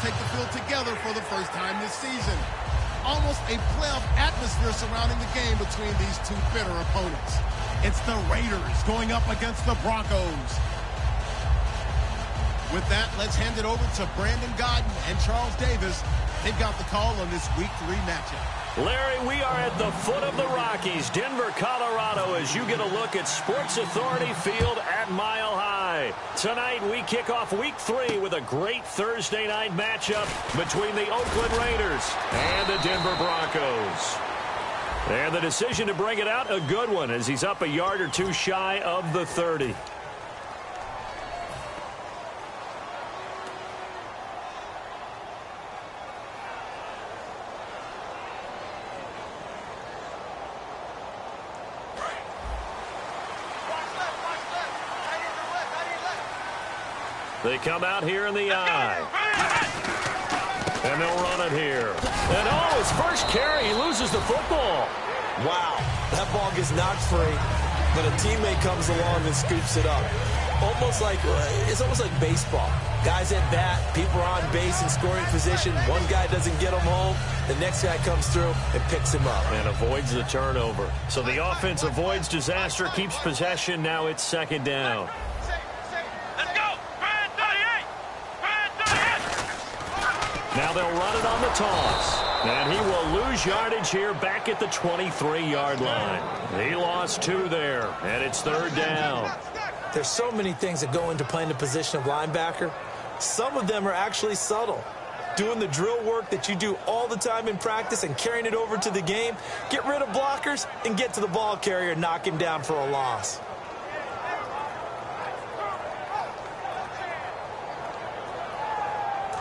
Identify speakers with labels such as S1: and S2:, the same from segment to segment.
S1: take the field together for the first time this season. Almost a playoff atmosphere surrounding the game between these two bitter opponents. It's the Raiders going up against the Broncos. With that, let's hand it over to Brandon Godden and Charles Davis. They've got the call on this Week 3 matchup.
S2: Larry, we are at the foot of the Rockies, Denver, Colorado, as you get a look at Sports Authority Field at Mile High. Tonight, we kick off Week 3 with a great Thursday night matchup between the Oakland Raiders and the Denver Broncos. And the decision to bring it out, a good one, as he's up a yard or two shy of the 30. They come out here in the eye. And they'll run it here. And oh, his first carry, he loses the football.
S3: Wow, that ball gets knocked free, but a teammate comes along and scoops it up. It's almost like baseball. Guys at bat, people are on base in scoring position. One guy doesn't get him home. The next guy comes through and picks him up.
S2: And avoids the turnover. So the offense avoids disaster, keeps possession. Now it's second down. Now they'll run it on the toss. And he will lose yardage here back at the 23-yard line. He lost 2 there, and it's third down.
S3: There's so many things that go into playing the position of linebacker. Some of them are actually subtle. Doing the drill work that you do all the time in practice and carrying it over to the game. Get rid of blockers and get to the ball carrier and knock him down for a loss.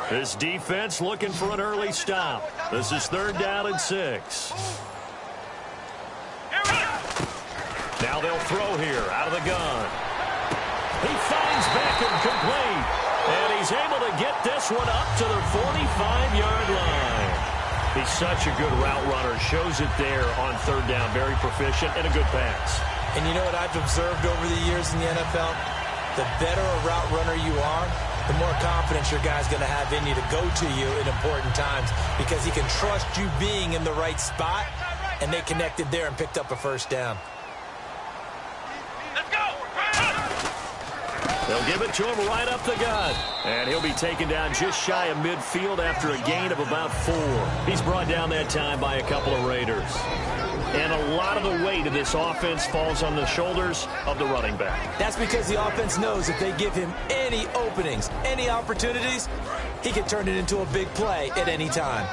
S2: This defense looking for an early stop. This is third down and 6. Now they'll throw here out of the gun. He finds Beckham complete. And he's able to get this one up to the 45-yard line. He's such a good route runner. Shows it there on third down. Very proficient and a good pass.
S3: And you know what I've observed over the years in the NFL? The better a route runner you are, the more confidence your guy's going to have in you to go to you in important times because he can trust you being in the right spot, and they connected there and picked up a first down.
S4: Let's go!
S2: They'll give it to him right up the gut. And he'll be taken down just shy of midfield after a gain of about 4. He's brought down that time by a couple of Raiders. And a lot of the weight of this offense falls on the shoulders of the running back.
S3: That's because the offense knows if they give him any openings, any opportunities, he can turn it into a big play at any time.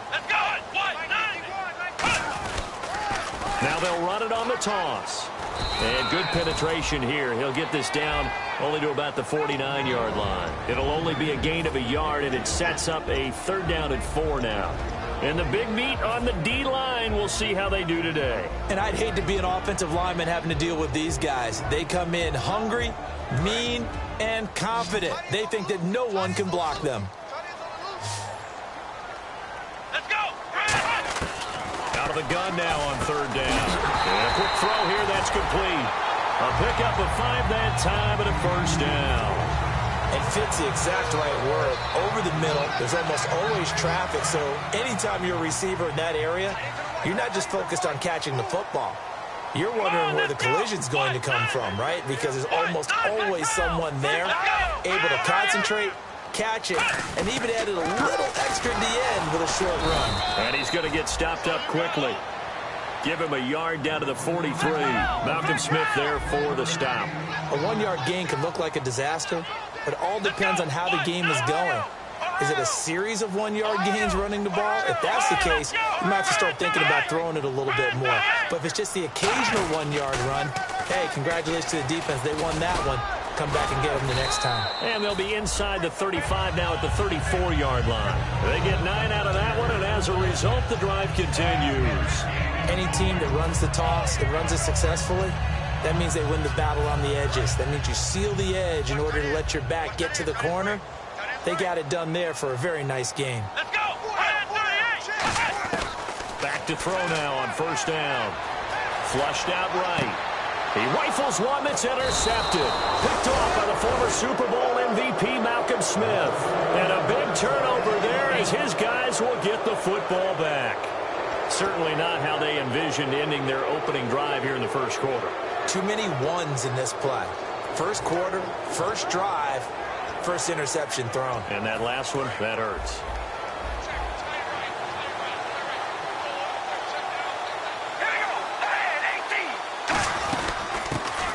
S4: Let's go!
S2: Now they'll run it on the toss. And good penetration here. He'll get this down only to about the 49-yard line. It'll only be a gain of a yard, and it sets up a third down and 4 now. And the big meat on the D-line, we'll see how they do today.
S3: And I'd hate to be an offensive lineman having to deal with these guys. They come in hungry, mean, and confident. They think that no one can block them.
S4: Let's go!
S2: Out of the gun now on third down. And a quick throw here, that's complete. A pickup of 5 that time and a first down.
S3: And fits the exact right word. Over the middle, there's almost always traffic, so anytime you're a receiver in that area, you're not just focused on catching the football. You're wondering where the collision's going to come from, right? Because there's almost always someone there able to concentrate, catch it, and even added a little extra at the end with a short run.
S2: And he's going to get stopped up quickly. Give him a yard down to the 43. Malcolm Smith there for the stop.
S3: A 1-yard gain can look like a disaster, but it all depends on how the game is going. Is it a series of 1-yard gains running the ball? If that's the case, you might have to start thinking about throwing it a little bit more. But if it's just the occasional 1-yard run, hey, congratulations to the defense. They won that one. Come back and get them the next time.
S2: And they'll be inside the 35 now at the 34-yard line. They get 9 out of that one, and as a result, the drive continues.
S3: Any team that runs the toss and runs it successfully, that means they win the battle on the edges. That means you seal the edge in order to let your back get to the corner. They got it done there for a very nice game.
S4: Let's go!
S2: Back to throw now on first down. Flushed out right. He rifles one that's intercepted. Picked off by the former Super Bowl MVP Malcolm Smith. And a big turnover there as his guys will get the football back. Certainly not how they envisioned ending their opening drive here in the first quarter.
S3: Too many ones in this play. First quarter, first drive, first interception thrown.
S2: And that last one, that hurts.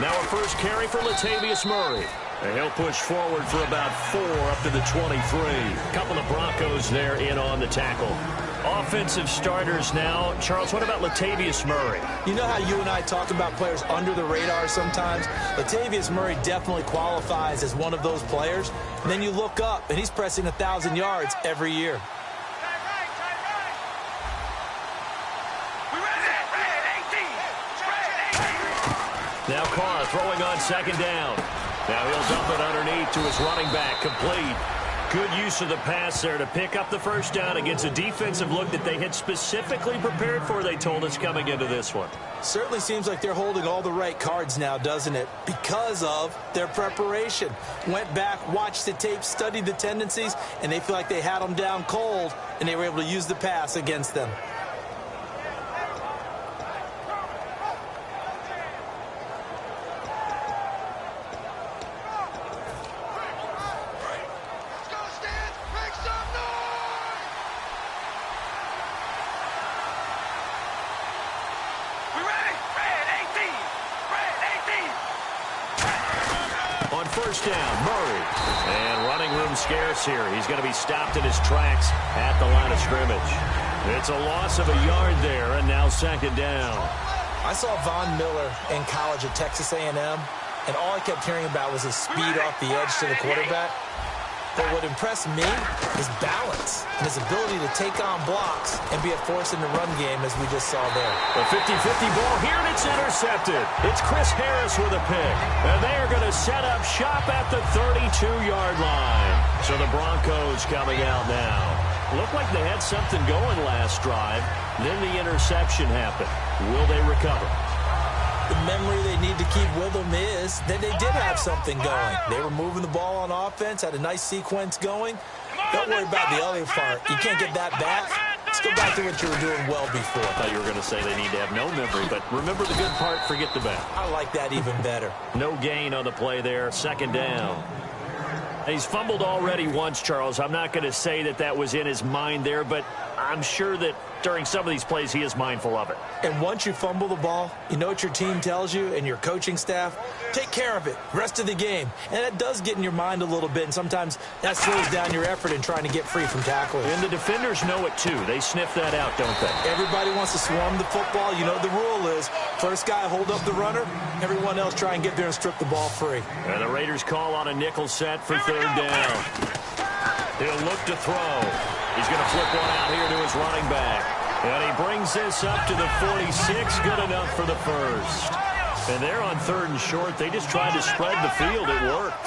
S2: Now a first carry for Latavius Murray. And he'll push forward for about 4 up to the 23. A couple of Broncos there in on the tackle. Offensive starters now. Charles, what about Latavius Murray?
S3: You know how you and I talk about players under the radar sometimes? Latavius Murray definitely qualifies as one of those players. And then you look up, and he's pressing 1,000 yards every year.
S2: Now Carr throwing on second down. Now he'll dump it underneath to his running back. Complete. Good use of the pass there to pick up the first down against a defensive look that they had specifically prepared for, they told us, coming into this one.
S3: Certainly seems like they're holding all the right cards now, doesn't it? Because of their preparation. Went back, watched the tape, studied the tendencies, and they feel like they had them down cold, and they were able to use the pass against them.
S2: First down, Murray. And running room scarce here. He's going to be stopped in his tracks at the line of scrimmage. It's a loss of a yard there, and now second down.
S3: I saw Von Miller in college at Texas A&M, and all I kept hearing about was his speed off the edge to the quarterback. But what impressed me is balance and his ability to take on blocks and be a force in the run game, as we just saw there.
S2: A 50-50 ball here, and it's intercepted. It's Chris Harris with a pick. And they are going to set up shop at the 32-yard line. So the Broncos coming out now. Looked like they had something going last drive. Then the interception happened. Will they recover?
S3: The memory they need to keep with them is that they did have something going. They were moving the ball on offense, had a nice sequence going. Don't worry about the other part. You can't get that back. Let's go back to what you were doing well before.
S2: I thought you were going to say they need to have no memory, but remember the good part, forget the bad.
S3: I like that even better.
S2: No gain on the play there, second down. He's fumbled already once, Charles. I'm not going to say that that was in his mind there, but I'm sure that during some of these plays he is mindful of it.
S3: And once you fumble the ball, you know what your team tells you and your coaching staff? Take care of it, rest of the game. And that does get in your mind a little bit, and sometimes that slows down your effort in trying to get free from tackling.
S2: And the defenders know it too. They sniff that out, don't they?
S3: Everybody wants to swarm the football. You know the rule is first guy hold up the runner, everyone else try and get there and strip the ball free.
S2: And the Raiders call on a nickel set for third down. He'll look to throw. He's going to flip one out here to his running back. And he brings this up to the 46. Good enough for the first. And they're on third and short. They just tried to spread the field. It worked.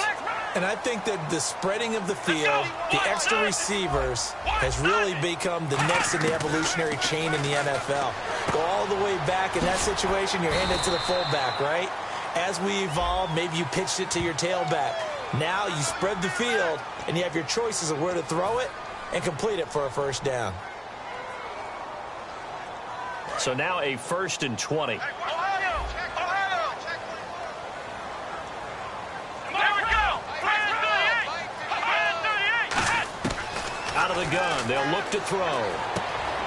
S3: And I think that the spreading of the field, the extra receivers, has really become the next in the evolutionary chain in the NFL. Go all the way back in that situation, you're handed to the fullback, right? As we evolve, maybe you pitched it to your tailback. Now you spread the field, and you have your choices of where to throw it and complete it for a first down.
S2: So now a 1st and 20. Out of the gun, they'll look to throw.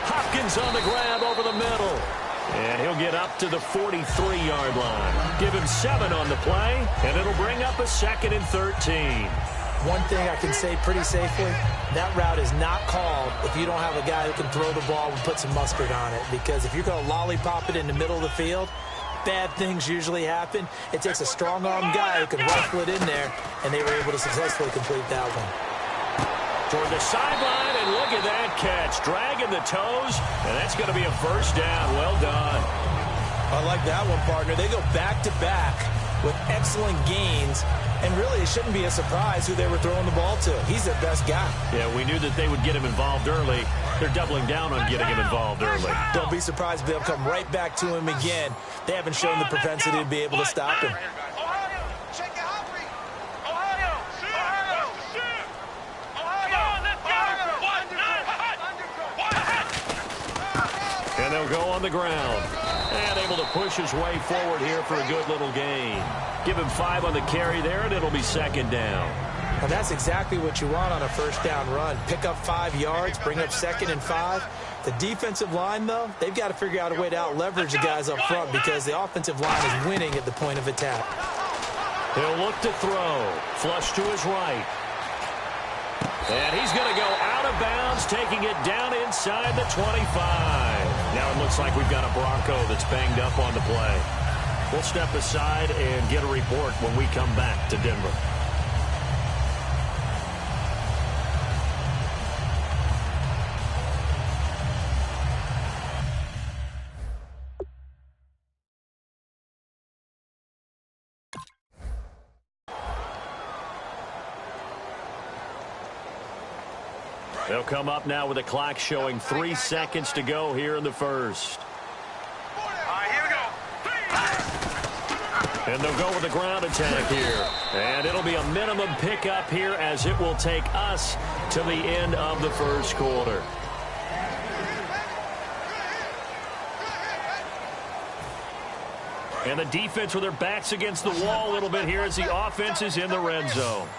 S2: Hopkins on the grab over the middle. And he'll get up to the 43-yard line. Give him 7 on the play, and it'll bring up a 2nd and 13.
S3: One thing I can say pretty safely, that route is not called if you don't have a guy who can throw the ball and put some mustard on it. Because if you're going to lollipop it in the middle of the field, bad things usually happen. It takes a strong-arm guy who can rifle it in there, and they were able to successfully complete that one.
S2: Toward the sideline, and look at that catch. Dragging the toes, and that's going to be a first down. Well done.
S3: I like that one, partner. They go back-to-back with excellent gains. And really, it shouldn't be a surprise who they were throwing the ball to. He's their best guy.
S2: Yeah, we knew that they would get him involved early. They're doubling down on getting him involved early.
S3: Don't be surprised if they'll come right back to him again. They haven't shown the propensity to be able to stop him.
S2: And they'll go on the ground. And able to push his way forward here for a good little gain. Give him 5 on the carry there, and it'll be second down.
S3: Well, that's exactly what you want on a first down run. Pick up 5 yards, bring up 2nd and 5. The defensive line, though, they've got to figure out a way to out-leverage the guys up front because the offensive line is winning at the point of attack.
S2: He'll look to throw. Flush to his right. And he's going to go out of bounds, taking it down inside the 25. Now it looks like we've got a Bronco that's banged up on the play. We'll step aside and get a report when we come back to Denver. They'll come up now with a clock showing 3 seconds to go here in the first.
S4: Here we go.
S2: And they'll go with a ground attack here. And it'll be a minimum pickup here as it will take us to the end of the first quarter. And the defense with their backs against the wall a little bit here as the offense is in the red zone.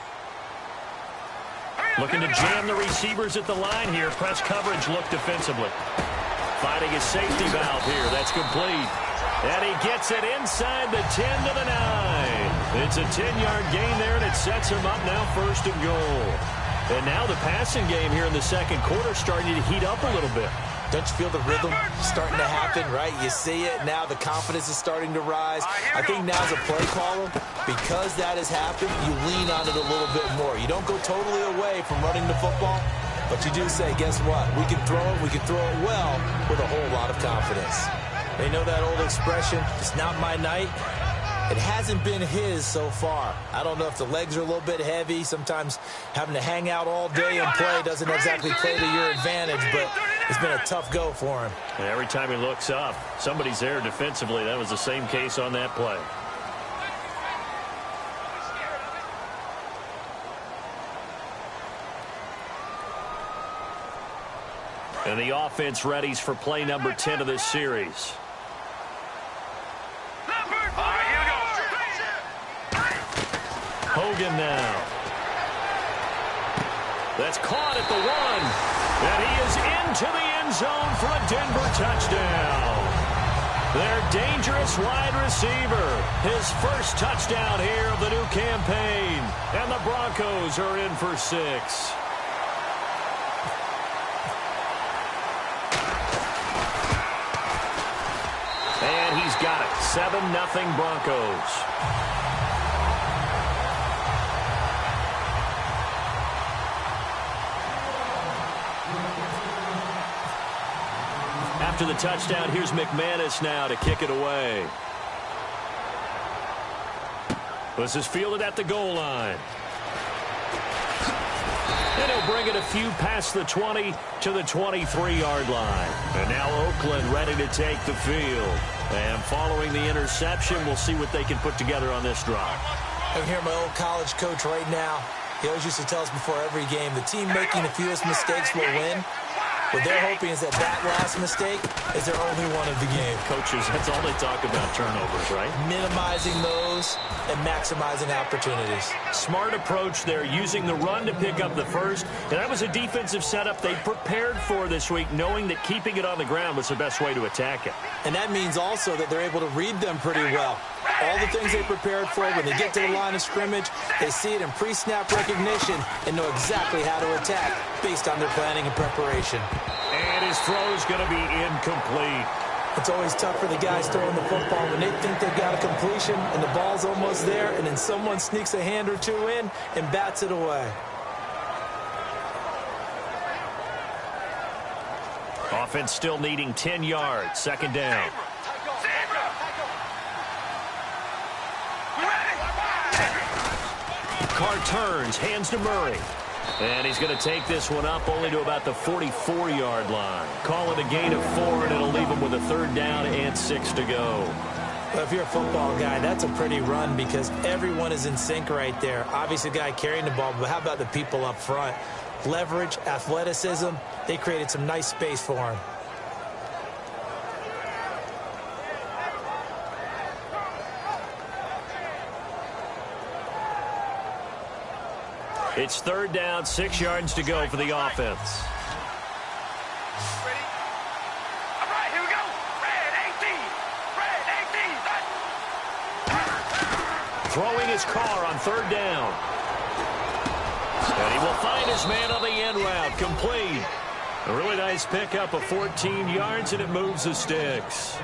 S2: Looking to jam the receivers at the line here. Press coverage look defensively. Finding his safety valve here. That's complete. And he gets it inside the 10 to the 9. It's a 10-yard gain there, and it sets him up now first and goal. And now the passing game here in the second quarter starting to heat up a little bit.
S3: Don't you feel the rhythm starting to happen, right? You see it. Now the confidence is starting to rise. I think now as a play caller, because that has happened, you lean on it a little bit more. You don't go totally away from running the football, but you do say, guess what? We can throw it. We can throw it well with a whole lot of confidence. They know that old expression, it's not my night. It hasn't been his so far. I don't know if the legs are a little bit heavy. Sometimes having to hang out all day and play doesn't exactly play to your advantage, but it's been a tough go for him.
S2: And every time he looks up, somebody's there defensively. That was the same case on that play. And the offense readies for play number 10 of this series. Hogan now. That's caught at the 1. And he is into the end zone for a Denver touchdown. Their dangerous wide receiver. His first touchdown here of the new campaign. And the Broncos are in for 6. And he's got it. 7-0 Broncos. After the touchdown, here's McManus now to kick it away. This is fielded at the goal line. And he'll bring it a few past the 20 to the 23-yard line. And now Oakland ready to take the field. And following the interception, we'll see what they can put together on this drive.
S3: I can hear my old college coach right now. He always used to tell us before every game, the team making the fewest mistakes will win. What they're hoping is that last mistake is their only one of the game.
S2: Coaches, that's all they talk about, turnovers, right?
S3: Minimizing those and maximizing opportunities.
S2: Smart approach there, using the run to pick up the first. And that was a defensive setup they prepared for this week, knowing that keeping it on the ground was the best way to attack it.
S3: And that means also that they're able to read them pretty well. All the things they prepared for, when they get to the line of scrimmage, they see it in pre-snap recognition and know exactly how to attack based on their planning and preparation.
S2: And his throw is going to be incomplete.
S3: It's always tough for the guys throwing the football when they think they've got a completion and the ball's almost there, and then someone sneaks a hand or two in and bats it away.
S2: Offense still needing 10 yards. Second down. Carr turns, hands to Murray. And he's going to take this one up only to about the 44-yard line. Call it a gain of 4, and it'll leave him with a 3rd down and 6 to go.
S3: Well, if you're a football guy, that's a pretty run because everyone is in sync right there. Obviously, the guy carrying the ball, but how about the people up front? Leverage, athleticism, they created some nice space for him.
S2: It's 3rd down, 6 yards to go for the offense.
S4: Ready? All right, here we go. Red 18. Red 18.
S2: Throwing his Carr on 3rd down. And he will find his man on the end route, complete. A really nice pickup of 14 yards, and it moves the sticks.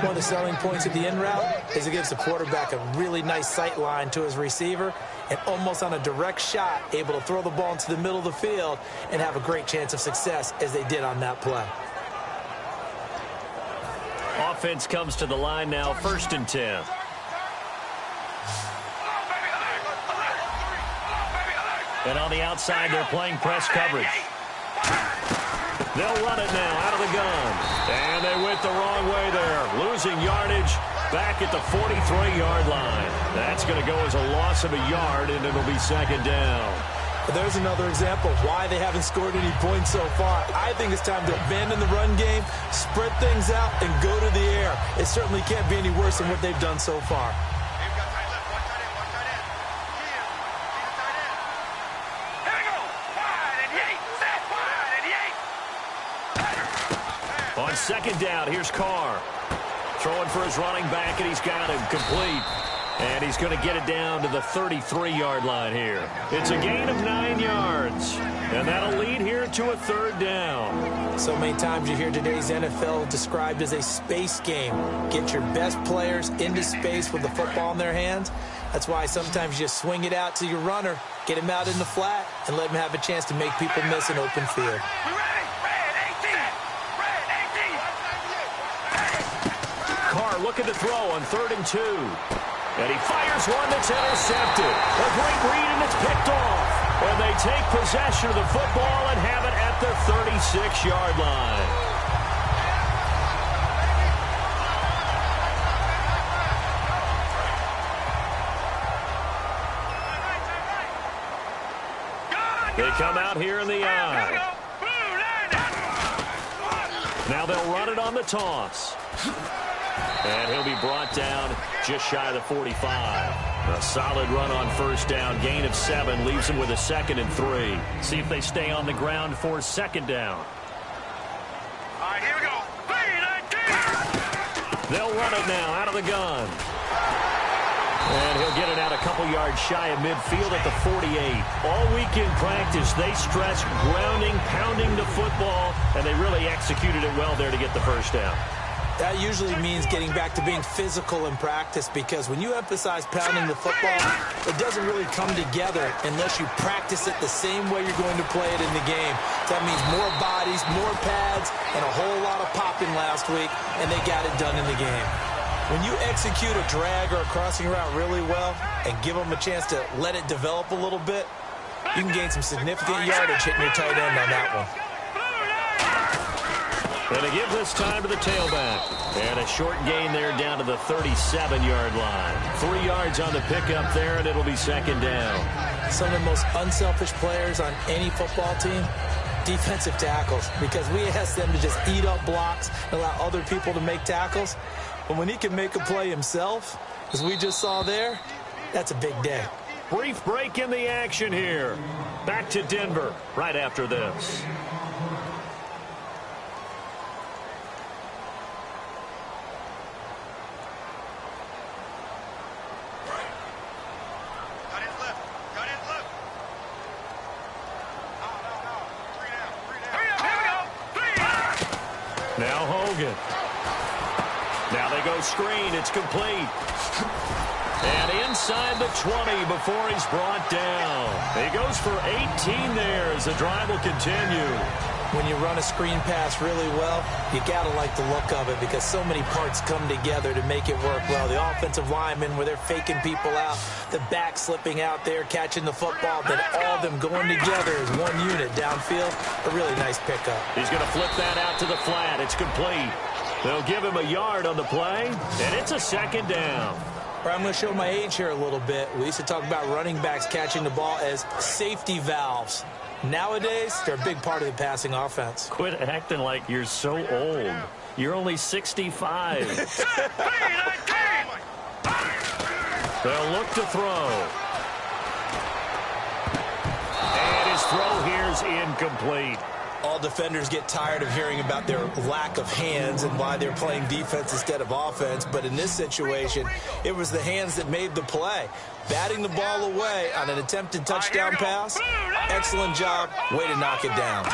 S3: One of the selling points of the in route is it gives the quarterback a really nice sight line to his receiver and almost on a direct shot able to throw the ball into the middle of the field and have a great chance of success as they did on that play.
S2: Offense comes to the line now, 1st and 10. And on the outside, they're playing press coverage. They'll run it now out of the gun. And they went the wrong way there. Losing yardage back at the 43-yard line. That's going to go as a loss of a yard, and it'll be 2nd down.
S3: There's another example of why they haven't scored any points so far. I think it's time to abandon the run game, spread things out, and go to the air. It certainly can't be any worse than what they've done so far.
S2: On 2nd down, here's Carr. Throwing for his running back, and he's got him complete. And he's going to get it down to the 33-yard line here. It's a gain of 9 yards. And that'll lead here to a 3rd down.
S3: So many times you hear today's NFL described as a space game. Get your best players into space with the football in their hands. That's why sometimes you just swing it out to your runner, get him out in the flat, and let him have a chance to make people miss an open field.
S2: Carr looking to throw on 3rd and 2. And he fires one that's intercepted. A great read, and it's picked off. And they take possession of the football and have it at the 36-yard line. They come out here in the eye. Now they'll run it on the toss. And he'll be brought down just shy of the 45. A solid run on 1st down. Gain of 7 leaves him with a 2nd and 3. See if they stay on the ground for 2nd down.
S4: All right, here we go. 3-19.
S2: They'll run it now out of the gun. And he'll get it out a couple yards shy of midfield at the 48. All week in practice, they stress grounding, pounding the football, and they really executed it well there to get the 1st down.
S3: That usually means getting back to being physical in practice, because when you emphasize pounding the football, it doesn't really come together unless you practice it the same way you're going to play it in the game. That means more bodies, more pads, and a whole lot of popping last week, and they got it done in the game. When you execute a drag or a crossing route really well and give them a chance to let it develop a little bit, you can gain some significant yardage hitting your tight end on that one.
S2: And they give this time to the tailback. And a short gain there down to the 37-yard line. 3 yards on the pickup there, and it'll be 2nd down.
S3: Some of the most unselfish players on any football team, defensive tackles, because we ask them to just eat up blocks and allow other people to make tackles. But when he can make a play himself, as we just saw there, that's a big day.
S2: Brief break in the action here. Back to Denver right after this. Now Hogan. Now they go screen. It's complete. And inside the 20 before he's brought down. He goes for 18 there as the drive will continue.
S3: When you run a screen pass really well, you got to like the look of it because so many parts come together to make it work well. The offensive linemen, where they're faking people out, the back slipping out there, catching the football, then all of them going together as one unit downfield. A really nice pickup.
S2: He's going to flip that out to the flat. It's complete. They'll give him a yard on the play, and it's a second down.
S3: I'm going to show my age here a little bit. We used to talk about running backs catching the ball as safety valves. Nowadays, they're a big part of the passing offense.
S2: Quit acting like you're so old. You're only 65. They'll look to throw. And his throw here's incomplete.
S3: All defenders get tired of hearing about their lack of hands and why they're playing defense instead of offense. But in this situation, it was the hands that made the play. Batting the ball away on an attempted touchdown pass. Excellent job. Way to knock it down.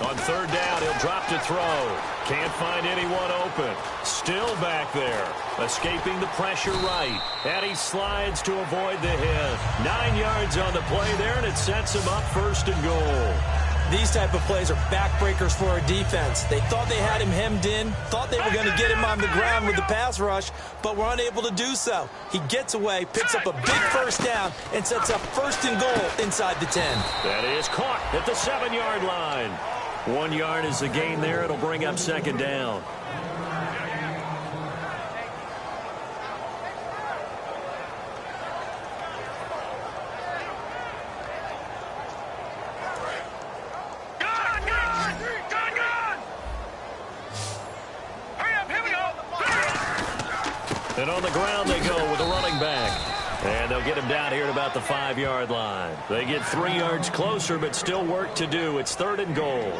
S2: On third down, he'll drop to throw. Can't find anyone open. Still back there. Escaping the pressure right. And he slides to avoid the hit. 9 yards on the play there, and it sets him up 1st and goal.
S3: These type of plays are backbreakers for our defense. They thought they had him hemmed in, thought they were going to get him on the ground with the pass rush, but were unable to do so. He gets away, picks up a big 1st down, and sets up 1st and goal inside the 10.
S2: That is caught at the 7-yard line. 1 yard is the gain there. It'll bring up 2nd down. And on the ground they go with a running back. And they'll get him down here at about the 5-yard line. They get 3 yards closer, but still work to do. It's 3rd and goal.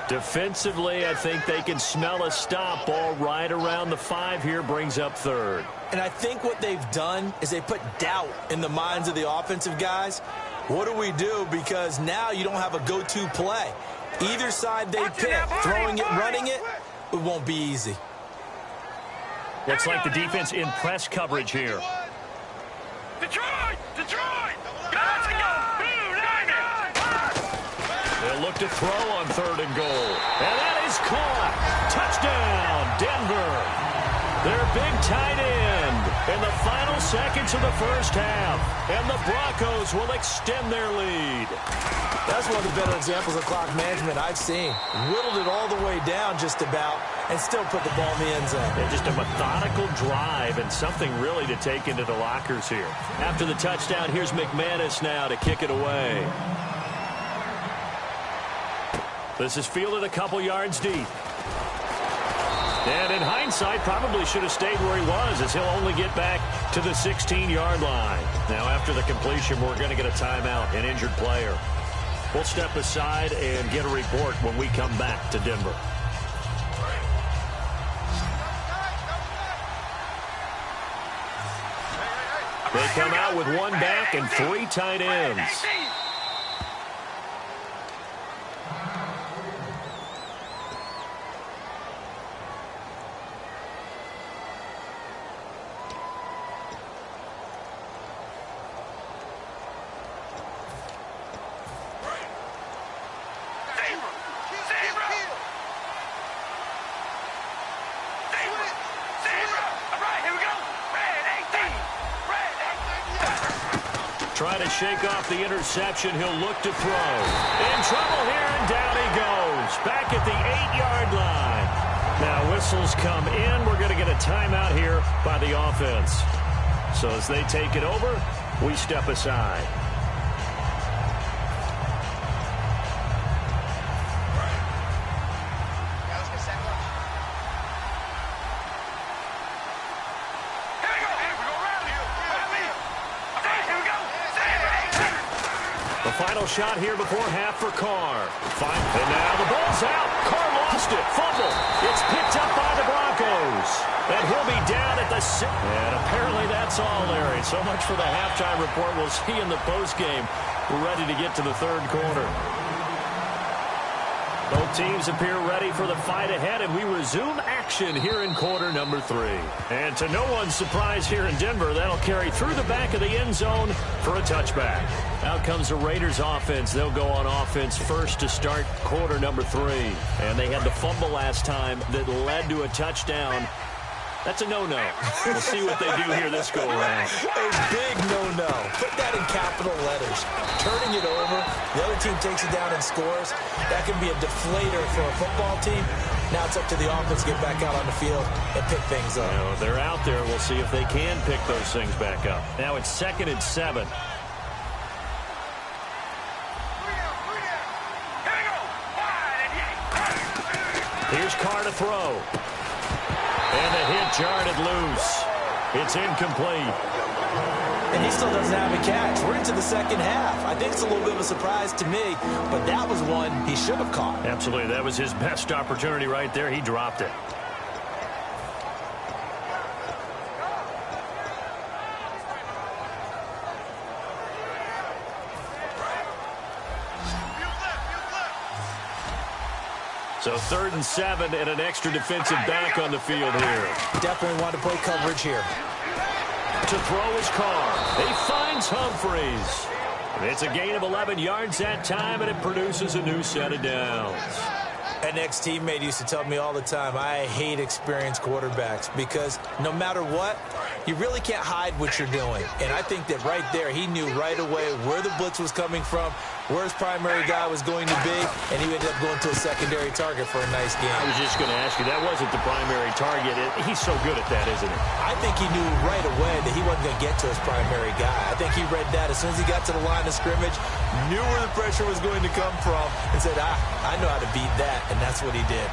S2: Defensively, I think they can smell a stop. Ball right around the 5 here, brings up 3rd.
S3: And I think what they've done is they put doubt in the minds of the offensive guys. What do we do? Because now you don't have a go-to play. Either side they pick, throwing it, running it, it won't be easy.
S2: Looks like the defense in press coverage here.
S4: Detroit! Detroit!
S2: They'll look to throw on 3rd and goal. And that is caught. Touchdown, Denver. Their big tight end in the final seconds of the 1st half. And the Broncos will extend their lead.
S3: That's one of the better examples of clock management I've seen. Whittled it all the way down just about and still put the ball in the end zone.
S2: Yeah, just a methodical drive and something really to take into the lockers here. After the touchdown, here's McManus now to kick it away. This is fielded a couple yards deep. And in hindsight, probably should have stayed where he was, as he'll only get back to the 16-yard line. Now, after the completion, we're going to get a timeout, an injured player. We'll step aside and get a report when we come back to Denver. They come out with 1 back and 3 tight ends. Trying to shake off the interception. He'll look to throw. In trouble here, and down he goes. Back at the 8-yard line. Now whistles come in. We're going to get a timeout here by the offense. So as they take it over, we step aside. Final shot here before half for Carr. Fine. And now the ball's out. Carr lost it. Fumble. It's picked up by the Broncos. And he'll be down at the 6. And apparently that's all, Larry. So much for the halftime report. We'll see in the postgame. We're ready to get to the 3rd quarter. Both teams appear ready for the fight ahead, and we resume action here in quarter number 3. And to no one's surprise here in Denver, that'll carry through the back of the end zone for a touchback. Out comes the Raiders offense. They'll go on offense first to start quarter number 3. And they had the fumble last time that led to a touchdown. That's a no-no. We'll see what they do here this go-around.
S3: A big no-no. Put that in capital letters. Turning it over, the other team takes it down and scores. That can be a deflator for a football team. Now it's up to the offense to get back out on the field and pick things up.
S2: You know, they're out there. We'll see if they can pick those things back up. Now it's 2nd and 7. Here's Carr to throw. And the hit jarred it loose. It's incomplete.
S3: And he still doesn't have a catch. We're into the second half. I think it's a little bit of a surprise to me, but that was one he should have caught.
S2: Absolutely. That was his best opportunity right there. He dropped it. So 3rd and 7 and an extra defensive back on the field here.
S3: Definitely want to play coverage here.
S2: To throw his Carr. He finds Humphreys. It's a gain of 11 yards that time, and it produces a new set of downs.
S3: An ex-teammate used to tell me all the time, I hate experienced quarterbacks because no matter what, you really can't hide what you're doing. And I think that right there, he knew right away where the blitz was coming from, where his primary guy was going to be, and he ended up going to a secondary target for a nice game.
S2: I was just going to ask you, that wasn't the primary target. He's so good at that, isn't he?
S3: I think he knew right away that he wasn't going to get to his primary guy. I think he read that as soon as he got to the line of scrimmage, knew where the pressure was going to come from, and said, I know how to beat that, and that's what he did.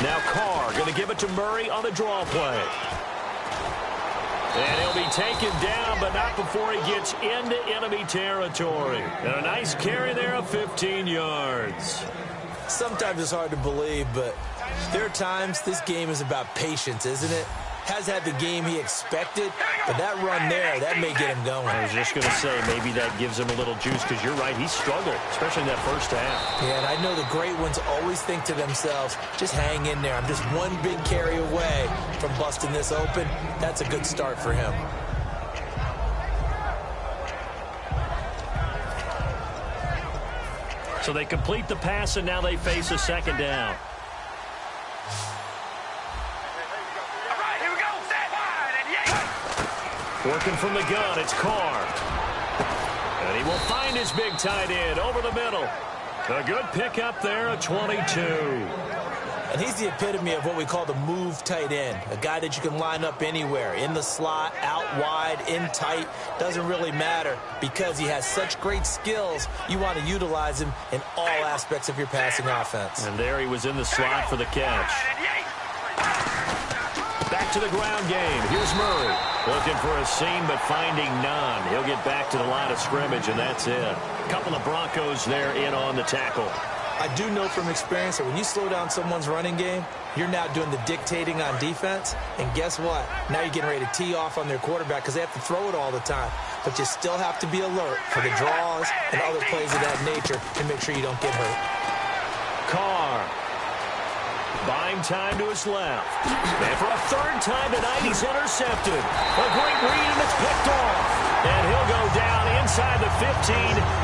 S2: Now Carr going to give it to Murray on the draw play. And he'll be taken down, but not before he gets into enemy territory. And a nice carry there of 15 yards.
S3: Sometimes it's hard to believe, but there are times this game is about patience, isn't it? Has had the game he expected, but that run there, that may get him going.
S2: I was just going to say, maybe that gives him a little juice, because you're right, he struggled, especially in that first half.
S3: Yeah, and I know the great ones always think to themselves, just hang in there. I'm just one big carry away from busting this open. That's a good start for him.
S2: So they complete the pass, and now they face a second down. Working from the gun, it's Carr. And he will find his big tight end over the middle. A good pickup there, a 22.
S3: And he's the epitome of what we call the move tight end. A guy that you can line up anywhere, in the slot, out wide, in tight. Doesn't really matter because he has such great skills. You want to utilize him in all aspects of your passing offense.
S2: And there he was in the slot for the catch. Back to the ground game. Here's Murray. Looking for a seam, but finding none. He'll get back to the line of scrimmage, and that's it. A couple of Broncos there in on the tackle.
S3: I do know from experience that when you slow down someone's running game, you're now doing the dictating on defense. And guess what? Now you're getting ready to tee off on their quarterback because they have to throw it all the time. But you still have to be alert for the draws and other plays of that nature to make sure you don't get hurt.
S2: Carr. Buying time to his left. And for a third time tonight, he's intercepted. A great read, and it's picked off. And he'll go down inside the 15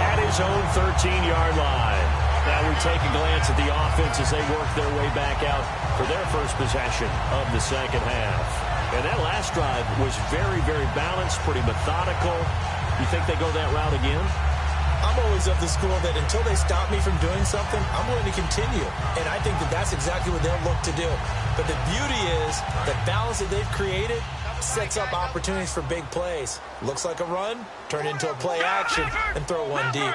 S2: at his own 13-yard line. Now we take a glance at the offense as they work their way back out for their first possession of the second half. And that last drive was very, very balanced, pretty methodical. You think they go that route again?
S3: I'm always of the school that until they stop me from doing something, I'm willing to continue. And I think that that's exactly what they'll look to do. But the beauty is the balance that they've created sets up opportunities for big plays. Looks like a run, turn into a play action, and throw one deep.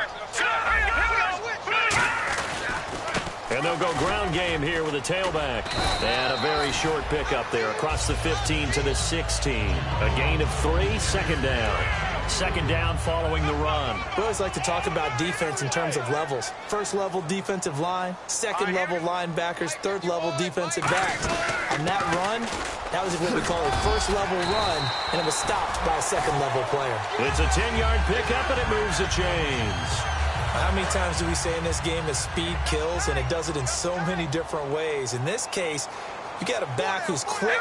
S2: And they'll go ground game here with a tailback. And a very short pickup there across the 15 to the 16. A gain of 3, second down. Second down following the run.
S3: We always like to talk about defense in terms of levels. First level defensive line, second level linebackers, third level defensive backs. On that run, that was what we call a first level run, and it was stopped by a second level player.
S2: It's a 10-yard pickup, and it moves the chains.
S3: How many times do we say in this game that speed kills, and it does it in so many different ways? In this case, you got a back who's quick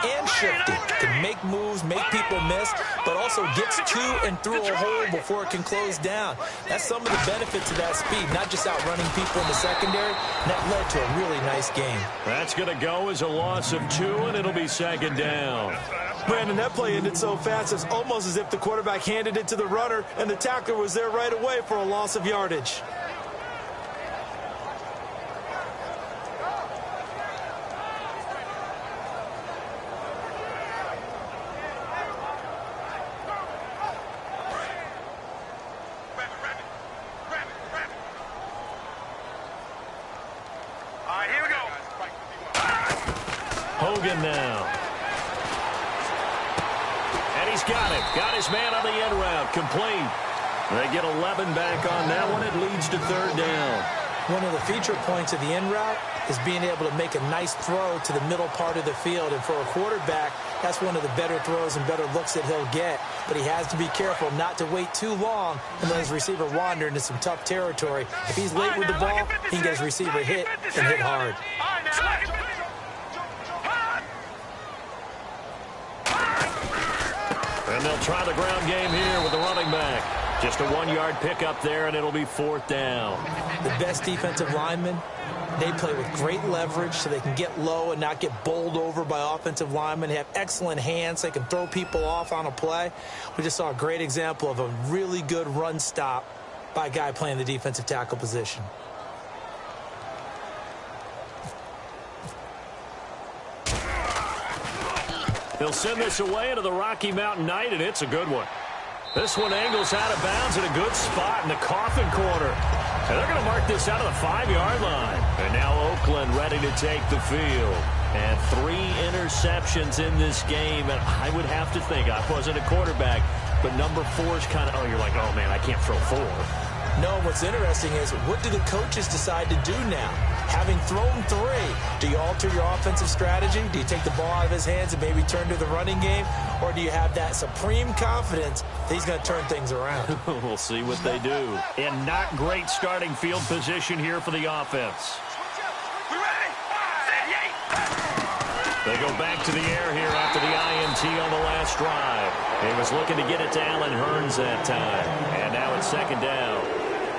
S3: and shifty, can make moves, make people miss, but also gets to and through a hole before it can close down. That's some of the benefits of that speed, not just outrunning people in the secondary. And that led to a really nice game.
S2: That's going to go as a loss of 2, and it'll be second down.
S3: Brandon, that play ended so fast, it's almost as if the quarterback handed it to the runner, and the tackler was there right away for a loss of yardage.
S2: Hogan now. And he's got it. Got his man on the end route. Complete. They get 11 back on that one. It leads to third down.
S3: One of the feature points of the end route is being able to make a nice throw to the middle part of the field. And for a quarterback, that's one of the better throws and better looks that he'll get. But he has to be careful not to wait too long and let his receiver wander into some tough territory. If he's late with the ball, he can get his receiver hit and hit hard.
S2: And they'll try the ground game here with the running back. Just a 1-yard pickup there, and it'll be fourth down.
S3: The best defensive linemen, they play with great leverage so they can get low and not get bowled over by offensive linemen. They have excellent hands. They can throw people off on a play. We just saw a great example of a really good run stop by a guy playing the defensive tackle position.
S2: They'll send this away into the Rocky Mountain night, and it's a good one. This one angles out of bounds in a good spot in the coffin corner. And they're going to mark this out of the 5-yard line. And now Oakland ready to take the field. And 3 interceptions in this game. And I would have to think, I wasn't a quarterback, but number 4 is kind of, oh, you're like, oh, man, I can't throw 4.
S3: No, what's interesting is, what do the coaches decide to do now? Having thrown 3, do you alter your offensive strategy? Do you take the ball out of his hands and maybe turn to the running game? Or do you have that supreme confidence that he's going to turn things around?
S2: We'll see what they do. And not great starting field position here for the offense. They go back to the air here after the INT on the last drive. He was looking to get it to Allen Hurns that time. And now it's second down.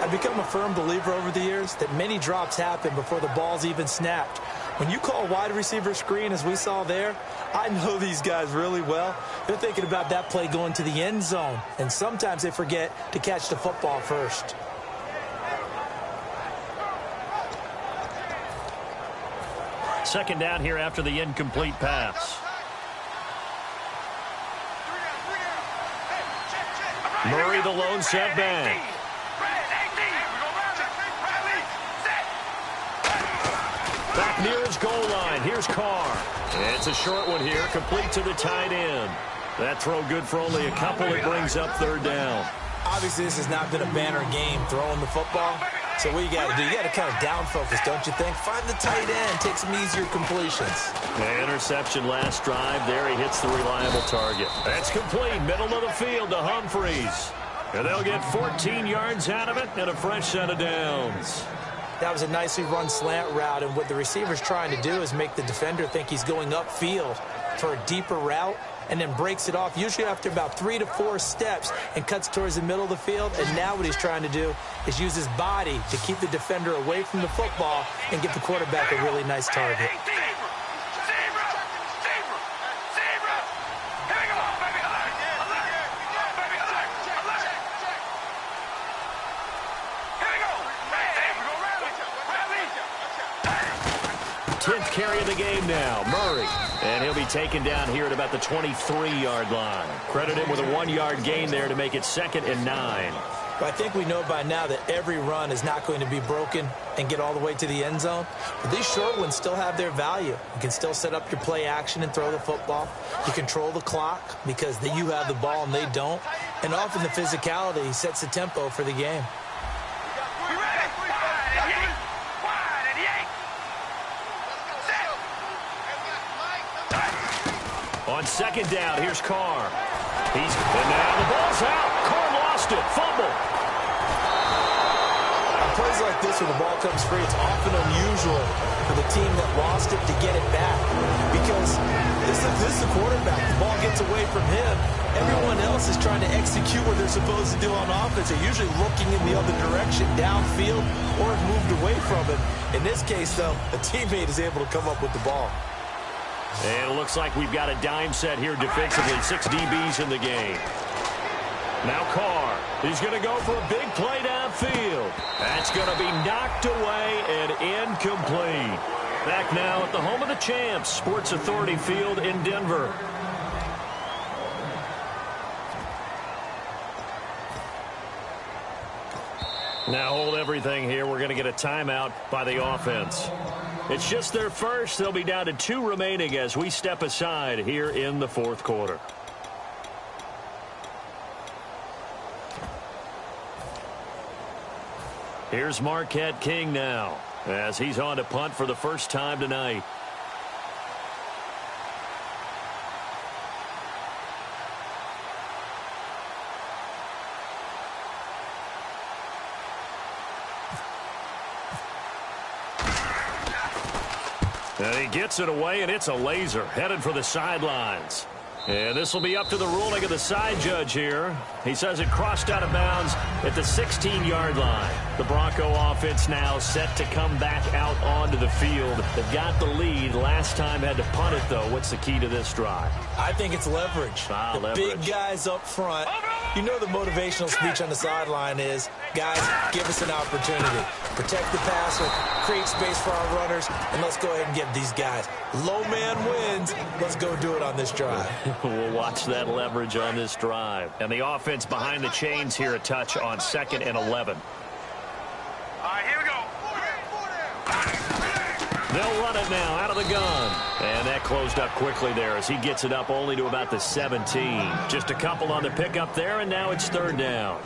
S3: I've become a firm believer over the years that many drops happen before the ball's even snapped. When you call wide receiver screen, as we saw there, I know these guys really well. They're thinking about that play going to the end zone, and sometimes they forget to catch the football first.
S2: Second down here after the incomplete pass. Murray, the lone setback. Back near his goal line. Here's Carr. It's a short one here, complete to the tight end. That throw good for only a couple. It brings up third down.
S3: Obviously, this has not been a banner game throwing the football. So what you got to do, you got to kind of down focus, don't you think? Find the tight end, take some easier completions.
S2: The interception last drive. There he hits the reliable target. That's complete. Middle of the field to Humphreys. And they'll get 14 yards out of it and a fresh set of downs.
S3: That was a nicely run slant route, and what the receiver's trying to do is make the defender think he's going upfield for a deeper route, and then breaks it off, usually after about 3 to 4 steps, and cuts towards the middle of the field. And now what he's trying to do is use his body to keep the defender away from the football and get the quarterback a really nice target.
S2: Carry of the game now, Murray. And he'll be taken down here at about the 23-yard line. Credit him with a 1-yard gain there to make it 2nd and 9.
S3: But I think we know by now that every run is not going to be broken and get all the way to the end zone. But these short ones still have their value. You can still set up your play action and throw the football. You control the clock because you have the ball and they don't. And often the physicality sets the tempo for the game.
S2: On second down, here's Carr. And now the ball's out. Carr lost it. Fumble.
S3: On plays like this where the ball comes free, it's often unusual for the team that lost it to get it back. Because this is the quarterback. The ball gets away from him. Everyone else is trying to execute what they're supposed to do on offense. They're usually looking in the other direction, downfield, or have moved away from it. In this case, though, a teammate is able to come up with the ball.
S2: And it looks like we've got a dime set here defensively. 6 DBs in the game. Now Carr. He's going to go for a big play downfield. That's going to be knocked away and incomplete. Back now at the home of the champs, Sports Authority Field in Denver. Now hold everything here. We're going to get a timeout by the offense. It's just their first. They'll be down to 2 remaining as we step aside here in the fourth quarter. Here's Marquette King now as he's on to punt for the first time tonight. And he gets it away, and it's a laser headed for the sidelines. And this will be up to the ruling of the side judge here. He says it crossed out of bounds at the 16-yard line. The Bronco offense now set to come back out onto the field. They've got the lead. Last time had to punt it, though. What's the key to this drive?
S3: I think it's leverage. The big guys up front. You know the motivational speech on the sideline is, guys, give us an opportunity. Protect the passer, create space for our runners, and let's go ahead and get these guys. Low man wins. Let's go do it on this drive.
S2: We'll watch that leverage on this drive. And the offense behind the chains here, a touch on 2nd and 11.
S4: All right, here we go.
S2: They'll run it now out of the gun. And that closed up quickly there as he gets it up only to about the 17. Just a couple on the pickup there, and now it's 3rd down.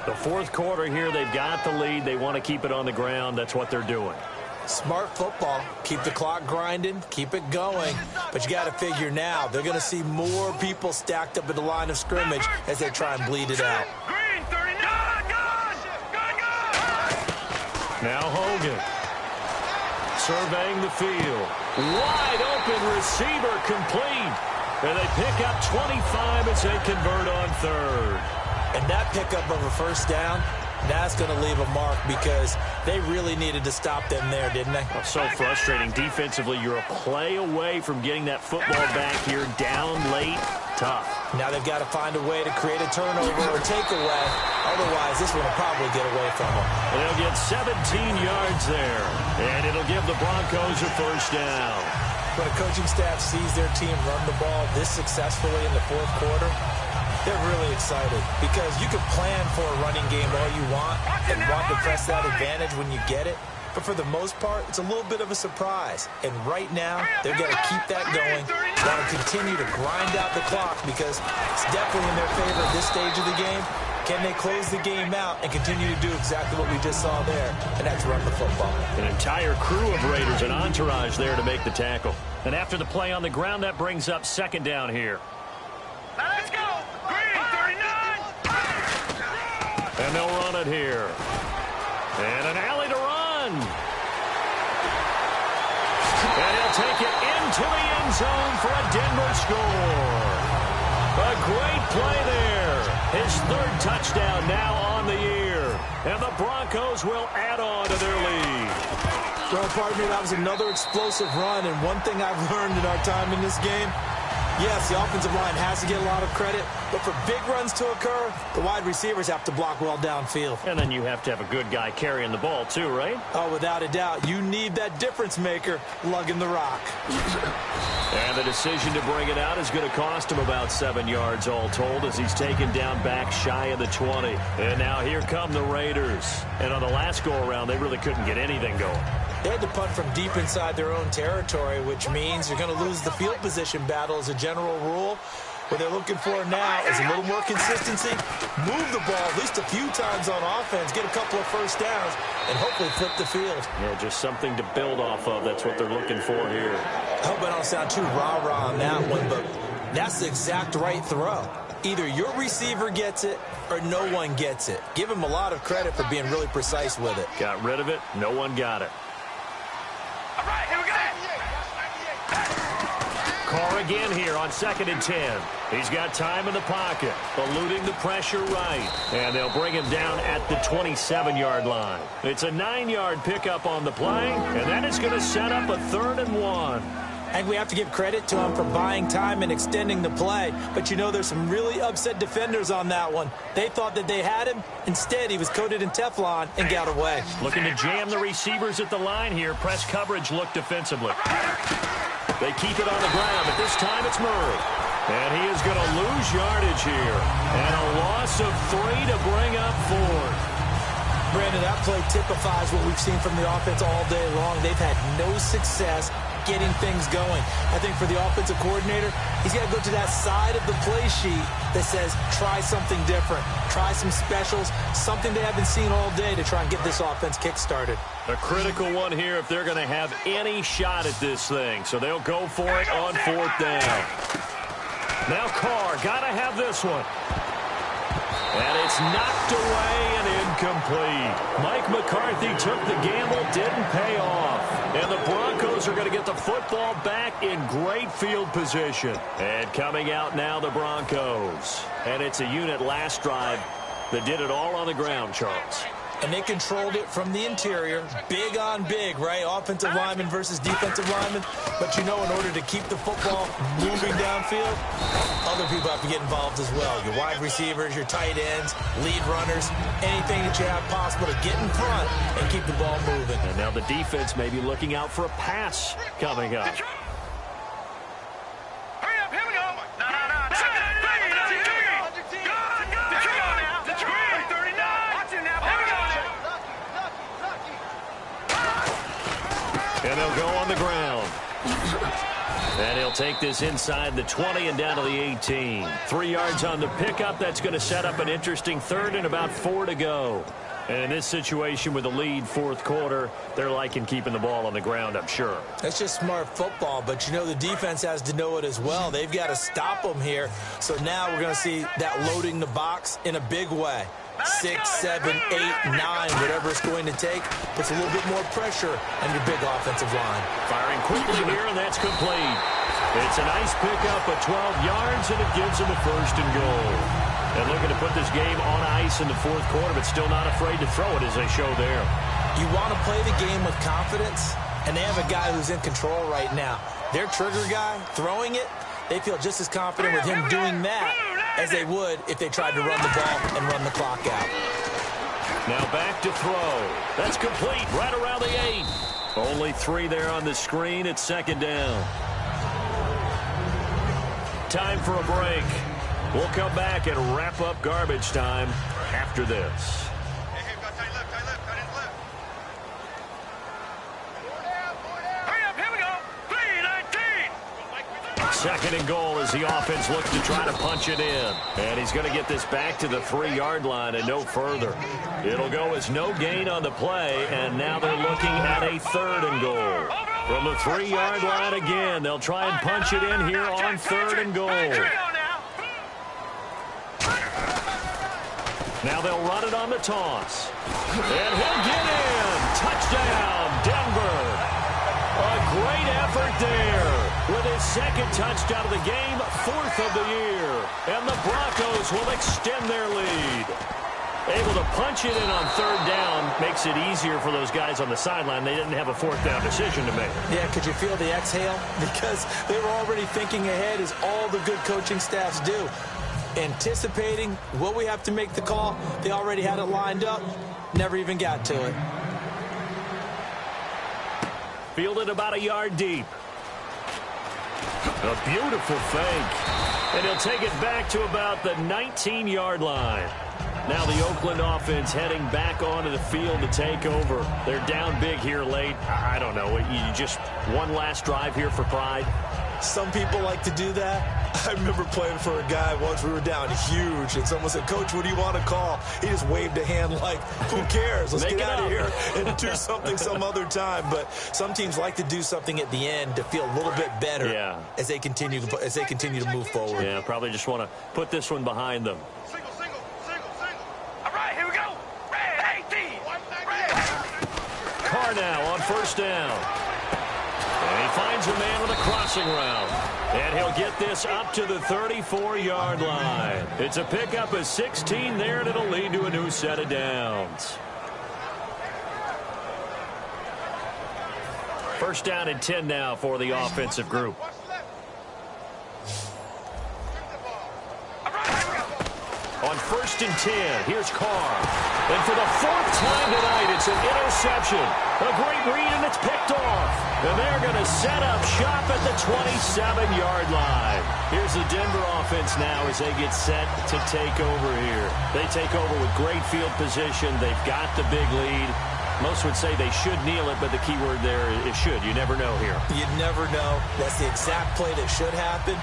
S2: The fourth quarter here, they've got the lead. They want to keep it on the ground. That's what they're doing.
S3: Smart football. Keep the clock grinding. Keep it going. But you got to figure now, they're going to see more people stacked up at the line of scrimmage as they try and bleed it out.
S4: Green, 39.
S2: Now Hogan. Surveying the field. Wide open receiver complete. And they pick up 25 as they convert on 3rd.
S3: And that pickup of a first down, that's going to leave a mark because they really needed to stop them there, didn't they?
S2: Oh, so frustrating. Defensively, you're a play away from getting that football back here down late. Tough.
S3: Now they've got to find a way to create a turnover or takeaway. Otherwise, this one will probably get away from them.
S2: They'll get 17 yards there. And it'll give the Broncos a first down.
S3: When a coaching staff sees their team run the ball this successfully in the fourth quarter, they're really excited because you can plan for a running game all you want and want to press that advantage when you get it. But for the most part, it's a little bit of a surprise. And right now, they're going to keep that going, want to continue to grind out the clock because it's definitely in their favor at this stage of the game. Can they close the game out and continue to do exactly what we just saw there, and that's run the football?
S2: An entire crew of Raiders, an entourage there to make the tackle. And after the play on the ground, that brings up 2nd down here.
S4: Let's go. Green, 39.
S2: And they'll run it here. And an alley to run. And he'll take it into the end zone for a Denver score. A great play there. His 3rd touchdown now on the year. And the Broncos will add on to their lead.
S3: Well, pardon me, that was another explosive run. And one thing I've learned in our time in this game, Yes, the offensive line has to get a lot of credit, but for big runs to occur, the wide receivers have to block well downfield.
S2: And then you have to have a good guy carrying the ball too, right?
S3: Oh, without a doubt. You need that difference maker lugging the rock.
S2: And the decision to bring it out is going to cost him about 7 yards all told as he's taken down back shy of the 20. And now here come the Raiders. And on the last go-around, they really couldn't get anything going.
S3: They had to punt from deep inside their own territory, which means you're going to lose the field position battle as a general rule. What they're looking for now is a little more consistency, move the ball at least a few times on offense, get a couple of first downs, and hopefully flip the field.
S2: Yeah, just something to build off of. That's what they're looking for here.
S3: I hope I don't sound too rah-rah on that one, but that's the exact right throw. Either your receiver gets it or no one gets it. Give him a lot of credit for being really precise with it.
S2: Got rid of it. No one got it.
S4: All right, here we go.
S2: Carr again here on 2nd and 10. He's got time in the pocket, eluding the pressure right. And they'll bring him down at the 27-yard line. It's a 9-yard pickup on the play, and that is going to set up a 3rd and 1.
S3: I think we have to give credit to him for buying time and extending the play. But, you know, there's some really upset defenders on that one. They thought that they had him. Instead, he was coated in Teflon and got away.
S2: Looking to jam the receivers at the line here. Press coverage look defensively. They keep it on the ground, but this time it's Murray. And he is going to lose yardage here. And a loss of 3 to bring up 4.
S3: Brandon, that play typifies what we've seen from the offense all day long. They've had no success getting things going. I think for the offensive coordinator, he's got to go to that side of the play sheet that says, try something different. Try some specials, something they haven't seen all day to try and get this offense kick-started.
S2: A critical one here if they're going to have any shot at this thing. So they'll go for it on 4th down. Now Carr, got to have this one. And it's knocked away and incomplete. Mike McCarthy took the gamble, didn't pay off. And the Broncos are going to get the football back in great field position. And coming out now, the Broncos. And it's a unit last drive that did it all on the ground, Charles.
S3: And they controlled it from the interior. Big on big, right? Offensive lineman versus defensive lineman. But you know, in order to keep the football moving downfield, other people have to get involved as well. Your wide receivers, your tight ends, lead runners, anything that you have possible to get in front and keep the ball moving.
S2: And now the defense may be looking out for a pass coming up.
S4: Hurry up, here we go. No.
S2: And they'll go on the ground. And he'll take this inside the 20 and down to the 18. 3 yards on the pickup. That's going to set up an interesting 3rd and about 4 to go. And in this situation with the lead 4th quarter, they're liking keeping the ball on the ground, I'm sure.
S3: That's just smart football, but you know the defense has to know it as well. They've got to stop them here. So now we're going to see that loading the box in a big way. 6, 7, 8, 9, whatever it's going to take, puts a little bit more pressure on your big offensive line.
S2: Firing quickly here, and that's complete. It's a nice pickup of 12 yards, and it gives them a 1st and goal. And looking to put this game on ice in the 4th quarter, but still not afraid to throw it as they show there.
S3: You want to play the game with confidence, and they have a guy who's in control right now. Their trigger guy, throwing it, they feel just as confident with him doing that as they would if they tried to run the ball and run the clock out.
S2: Now back to throw. That's complete right around the 8. Only 3 there on the screen. It's 2nd down. Time for a break. We'll come back and wrap up garbage time after this.
S4: Hey, tight left, tight left. Hurry up, here we go. 3-19.
S2: 2nd and goal as the offense looks to try to punch it in. And he's going to get this back to the 3-yard line and no further. It'll go as no gain on the play, and now they're looking at a 3rd and goal. From the 3-yard line again, they'll try and punch it in here on 3rd and goal. Now they'll run it on the toss. And he'll get in. Touchdown, Denver. A great effort there with his 2nd touchdown of the game, 4th of the year. And the Broncos will extend their lead. Able to punch it in on third down makes it easier for those guys on the sideline. They didn't have a fourth down decision to make.
S3: Yeah, could you feel the exhale? Because they were already thinking ahead, as all the good coaching staffs do. Anticipating, will we have to make the call? They already had it lined up. Never even got to it.
S2: Fielded about a yard deep. A beautiful fake. And he'll take it back to about the 19-yard line. Now the Oakland offense heading back onto the field to take over. They're down big here late. I don't know. You just one last drive here for pride?
S3: Some people like to do that. I remember playing for a guy once. We were down huge, and someone said, "Coach, what do you want to call?" He just waved a hand like, who cares? Let's get out of here and do something some other time. But some teams like to do something at the end to feel a little bit better as they continue to move forward.
S2: Yeah, probably just want to put this one behind them.
S4: All right, here we go. Red 18. Red.
S2: Carr now on first down. And he finds a man with a crossing route. And he'll get this up to the 34-yard line. It's a pickup of 16 there, and it'll lead to a new set of downs. First down and 10 now for the offensive group. On first and 10, here's Carr. And for the fourth time tonight, it's an interception. A great read, and it's picked off. And they're going to set up shop at the 27-yard line. Here's the Denver offense now as they get set to take over here. They take over with great field position. They've got the big lead. Most would say they should kneel it, but the key word there is should. You never know here.
S3: You never know. That's the exact play that should happen.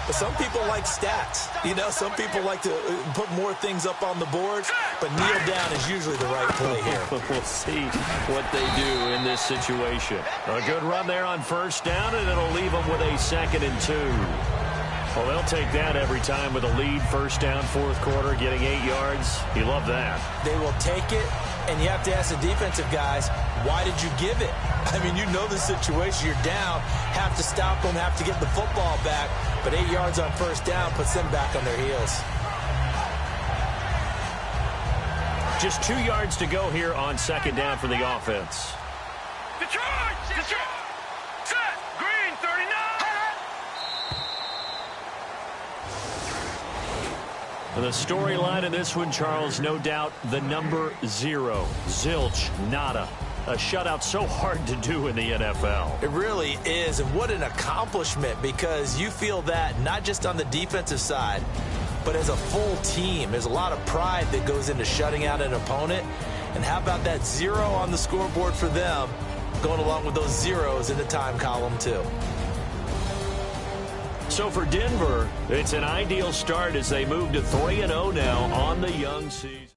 S3: But some people like stats. You know, some people like to put more things up on the boards, but kneel down is usually the right play here.
S2: We'll see what they do in this situation. A good run there on first down, and it'll leave them with a 2nd and 2. Well, they'll take that every time with a lead, first down, fourth quarter, getting 8 yards. You love that.
S3: They will take it, and you have to ask the defensive guys, why did you give it? I mean, you know the situation. You're down, have to stop them, have to get the football back, but 8 yards on first down puts them back on their heels.
S2: Just 2 yards to go here on second down for the offense.
S4: Detroit! Detroit! Set! Green 39!
S2: The storyline in this one, Charles, no doubt the number 0. Zilch, nada. A shutout so hard to do in the NFL.
S3: It really is, and what an accomplishment, because you feel that not just on the defensive side, but as a full team. There's a lot of pride that goes into shutting out an opponent. And how about that 0 on the scoreboard for them, going along with those zeros in the time column too.
S2: So for Denver, it's an ideal start as they move to 3-0 now on the young season.